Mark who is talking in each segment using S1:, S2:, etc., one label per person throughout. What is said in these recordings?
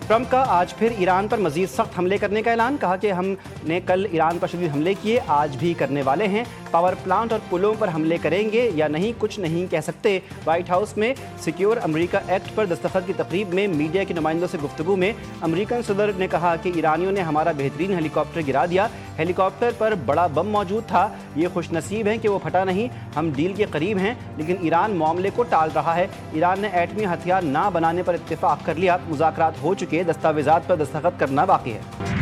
S1: Trump का आज फिर ईरान पर मजीद सख्त हमले करने का ऐलान। कहा कि हमने कल ईरान पर शदीद हमले किए, आज भी करने वाले हैं। पावर प्लांट और पुलों पर हमले करेंगे या नहीं, कुछ नहीं कह सकते। व्हाइट हाउस में सिक्योर अमेरिका एक्ट पर दस्तखत की तकरीब में मीडिया के नुमाइंदों से गुफ्तगू में अमेरिकन सदर ने कहा कि ईरानियों ने हमारा बेहतरीन हेलीकॉप्टर गिरा दिया। हेलीकॉप्टर पर बड़ा बम मौजूद था। ये खुशनसीब है कि वो फटा नहीं। हम डील के करीब हैं, लेकिन ईरान मामले को टाल रहा है। ईरान ने एटमी हथियार ना बनाने पर इत्तेफाक कर लिया। मुज़ाकरात हो चुके, दस्तावेजात पर दस्तखत करना बाकी है।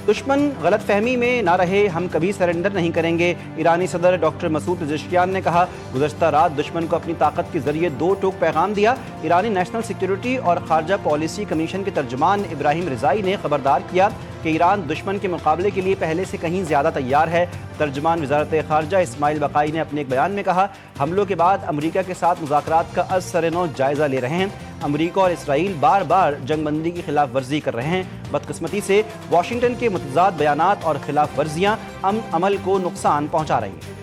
S1: दुश्मन गलत फहमी में ना रहे, हम कभी सरेंडर नहीं करेंगे। ईरानी सदर डॉक्टर मसूद पेज़ेश्कियान ने कहा, गुज़श्ता रात दुश्मन को अपनी ताकत के जरिए दो टोक पैगाम दिया। ईरानी नेशनल सिक्योरिटी और खारजा पॉलिसी कमीशन के तर्जुमान इब्राहिम रिजाई ने खबरदार किया कि ईरान दुश्मन के मुकाबले के लिए पहले से कहीं ज़्यादा तैयार है। तर्जुमान वज़ारत खारजा इस्माइल बकाई ने अपने एक बयान में कहा, हमलों के बाद अमरीका के साथ मुज़ाकरात का असर-ए-नौ जायज़ा ले रहे हैं। अमरीका और इसराइल बार बार जंगबंदी की खिलाफ वर्जी कर रहे हैं। बदकिस्मती से वाशिंगटन के मुतज़ाद बयानात और खिलाफ वर्जियाँ अमल को नुकसान पहुँचा रही हैं।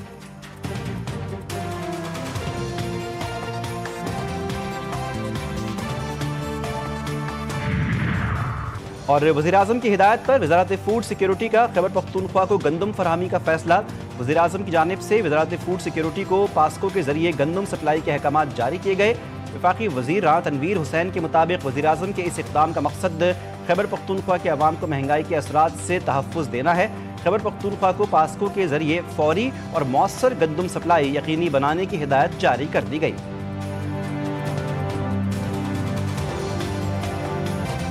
S1: और वज़ीर-ए-आज़म की हिदायत पर वज़ारत फूड सिक्योरिटी का खैबर पख्तूनख्वा को गंदम फरहमी का फैसला। वज़ीर-ए-आज़म की जानिब से वज़ारत फूड सिक्योरिटी को पास्को के जरिए गंदम सप्लाई के अहकामात जारी किए गए। वफाकी वज़ीर राना तनवीर हुसैन के मुताबिक वज़ीर-ए-आज़म के इस इक़दाम का मकसद खैबर पख्तूनख्वा के अवाम को महंगाई के असरात से तहफ़्फ़ुज़ देना है। खैबर पख्तूनख्वा को पास्को के जरिए फौरी और मौसर गंदम सप्लाई यकीनी बनाने की हिदायत जारी कर दी गई।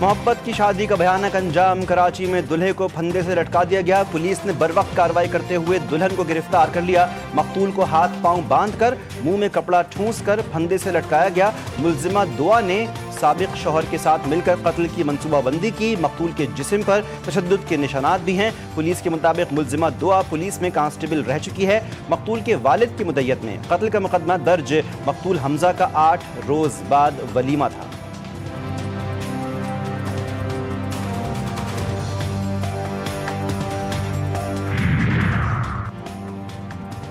S1: मोहब्बत की शादी का भयानक अंजाम। कराची में दूल्हे को फंदे से लटका दिया गया। पुलिस ने बरवक्त कार्रवाई करते हुए दुल्हन को गिरफ्तार कर लिया। मकतूल को हाथ पांव बांधकर मुंह में कपड़ा ठूंस कर फंदे से लटकाया गया। मुल्जिमा दुआ ने साबिक शौहर के साथ मिलकर कत्ल की मंसूबाबंदी की। मकतूल के जिस्म पर तशद्दुद के निशानात भी हैं। पुलिस के मुताबिक मुल्जिमा दुआ पुलिस में कांस्टेबल रह चुकी है। मकतूल के वालिद की मुद्दत में कत्ल का मुकदमा दर्ज। मकतूल हमजा का 8 रोज बाद वलीमा था।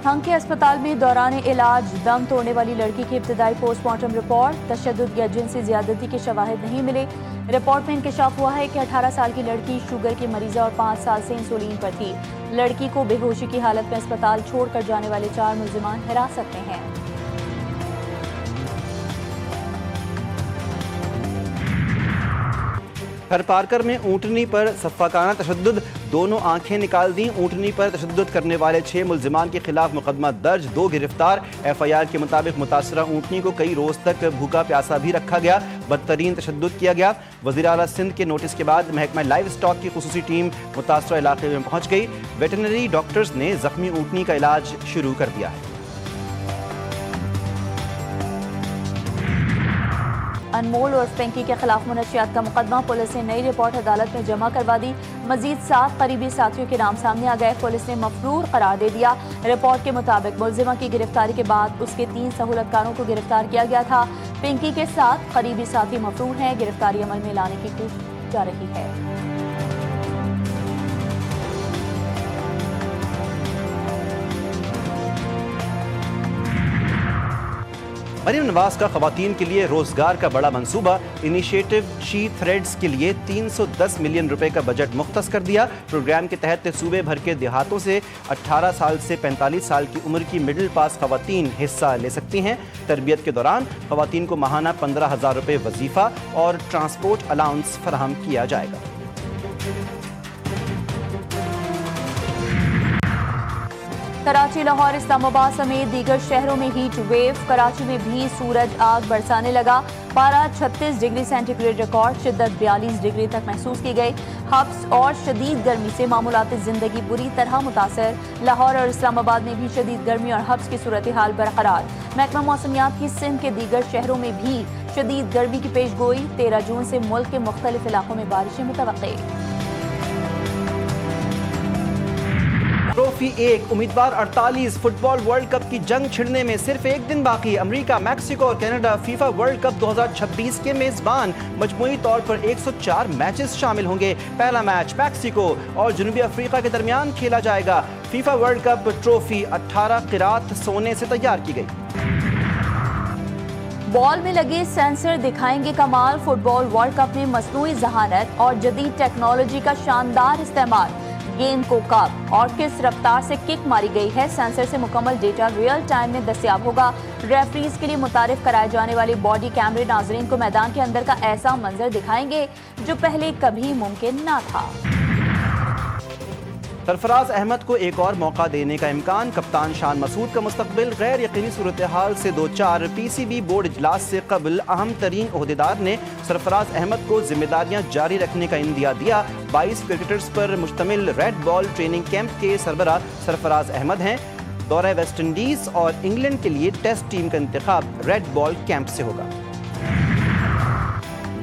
S2: हंके अस्पताल में दौरान इलाज दम तोड़ने वाली लड़की की इब्तदाई पोस्टमार्टम रिपोर्ट। तशद्दुद या जिनसी ज्यादती के शवाहिद नहीं मिले। रिपोर्ट में इंकशाफ हुआ है कि 18 साल की लड़की शुगर की मरीजा और 5 साल से इंसुलिन पर थी। लड़की को बेहोशी की हालत में अस्पताल छोड़कर जाने वाले 4 मुल्जिमान हिरासत में हैं।
S1: घर पारकर में ऊँटनी पर सफ़ाकाना तशद्दुद, दोनों आंखें निकाल दी। ऊँटनी पर तशद्दुद करने वाले 6 मुल्जिमान के खिलाफ मुकदमा दर्ज, 2 गिरफ्तार। FIR के मुताबिक मुतासरा ऊँटनी को कई रोज तक भूखा प्यासा भी रखा गया, बदतरीन तशद्दुद किया गया। वज़ीर आला सिंध के नोटिस के बाद महकमा लाइव स्टॉक की खुसूसी टीम मुतासरा इलाके में पहुँच गई। वेटरनरी डॉक्टर्स ने जख्मी ऊँटनी का इलाज शुरू कर दिया है।
S2: अनमोल और पिंकी के खिलाफ मुनशियात का मुकदमा। पुलिस ने नई रिपोर्ट अदालत में जमा करवा दी। मजीद 7 करीबी साथियों के नाम सामने आ गए। पुलिस ने मफरूर करार दे दिया। रिपोर्ट के मुताबिक मुल्जिमा की गिरफ्तारी के बाद उसके 3 सहूलतकारों को गिरफ्तार किया गया था। पिंकी के 7 करीबी साथी मफरूर हैं। गिरफ्तारी अमल में लाने की कोशिश जा रही है।
S1: मरीम नवाज का खवातीन के लिए रोजगार का बड़ा मंसूबा। इनिशिएटिव शी थ्रेड्स के लिए 310 मिलियन रुपए का बजट मुख्तस कर दिया। प्रोग्राम के तहत सूबे भर के देहातों से 18 साल से 45 साल की उम्र की मिडिल पास खवातीन हिस्सा ले सकती हैं। तरबियत के दौरान खवातीन को माहाना 15,000 रुपए वजीफा और ट्रांसपोर्ट अलाउंस फराहम किया जाएगा।
S2: कराची, लाहौर, इस्लामाबाद समेत दीगर शहरों में हीट वेव। कराची में भी सूरज आग बरसाने लगा। पारा 36 डिग्री सेंटीग्रेड रिकॉर्ड, शिद्दत 42 डिग्री तक महसूस की गई। हब्स और शदीद गर्मी से मामूलाती जिंदगी बुरी तरह मुतासर। लाहौर और इस्लामाबाद में भी शदीद गर्मी और हब्स की सूरत हाल बरकरार। महकमा मौसमियात की सिंध के दीगर शहरों में भी शदीद गर्मी की पेश गोई। 13 जून से मुल्क के मुख्तलिफ इलाकों में बारिशें मुतवक्के।
S1: ट्रॉफी 1 उम्मीदवार 48 फुटबॉल वर्ल्ड कप की जंग छिड़ने में सिर्फ एक दिन बाकी। अमेरिका, मैक्सिको और कनाडा फीफा वर्ल्ड कप 2026 के मेजबान। मजमूई तौर पर 104 मैचेस शामिल होंगे। पहला मैच मैक्सिको और जनूबी अफ्रीका के दरमियान खेला जाएगा। फीफा वर्ल्ड कप ट्रॉफी 18 क़िरात सोने से तैयार की गई।
S2: बॉल में लगे सेंसर दिखाएंगे कमाल। फुटबॉल वर्ल्ड कप में मसनूई जहानत और जदीद टेक्नोलॉजी का शानदार इस्तेमाल। गेंद को कब और किस रफ्तार से किक मारी गई है, सेंसर से मुकम्मल डेटा रियल टाइम में दस्तयाब होगा। रेफरीज के लिए मुतारिफ कराए जाने वाले बॉडी कैमरे नाजरीन को मैदान के अंदर का ऐसा मंजर दिखाएंगे जो पहले कभी मुमकिन ना था।
S1: सरफराज अहमद को एक और मौका देने का इम्कान। कप्तान शान मसूद का मुस्तकबिल। गैर यकीनी सूरत हाल से दो चार PCB बोर्ड इजलास से कबल अहम तरीन ओहदेदार ने सरफराज अहमद को जिम्मेदारियां जारी रखने का इंदिया दिया। 22 क्रिकेटर्स पर मुश्तमिल रेड बॉल ट्रेनिंग कैंप के सरबराह सरफराज अहमद हैं। दौरा वेस्ट इंडीज और इंग्लैंड के लिए टेस्ट टीम का इंतखाब रेड बॉल कैंप से होगा।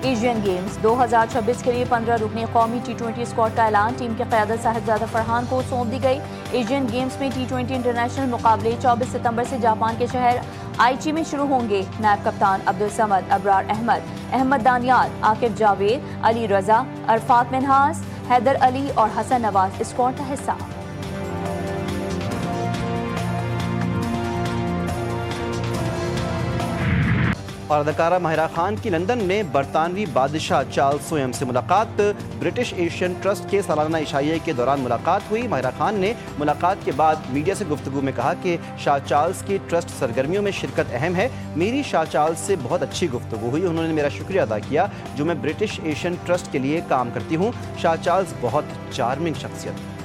S2: एशियन गेम्स 2026 के लिए 15 रुकनी कौमी T20 स्क्वाड का ऐलान। टीम की क़यादत साहिबजादा फरहान को सौंप दी गई। एशियन गेम्स में T20 इंटरनेशनल मुकाबले 24 सितंबर से जापान के शहर आइची में शुरू होंगे। नायब कप्तान अब्दुल समद, अबरार अहमद, अहमद दानियाल, आकिब जावेद, अली रजा, अरफात मिनहास, हैदर अली और हसन नवाज स्क्वाड का हिस्सा।
S1: और अदाकारा माहिरा खान की लंदन में बरतानवी बादशाह चार्ल्स सोयम से मुलाकात। ब्रिटिश एशियन ट्रस्ट के सालाना इशाइये के दौरान मुलाकात हुई। माहिरा खान ने मुलाकात के बाद मीडिया से गुफ्तगू में कहा कि शाह चार्ल्स की ट्रस्ट सरगर्मियों में शिरकत अहम है। मेरी शाह चार्ल्स से बहुत अच्छी गुफ्तगू हुई। उन्होंने मेरा शुक्रिया अदा किया जो मैं ब्रिटिश एशियन ट्रस्ट के लिए काम करती हूँ। शाह चार्ल्स बहुत चार्मिंग शख्सियत।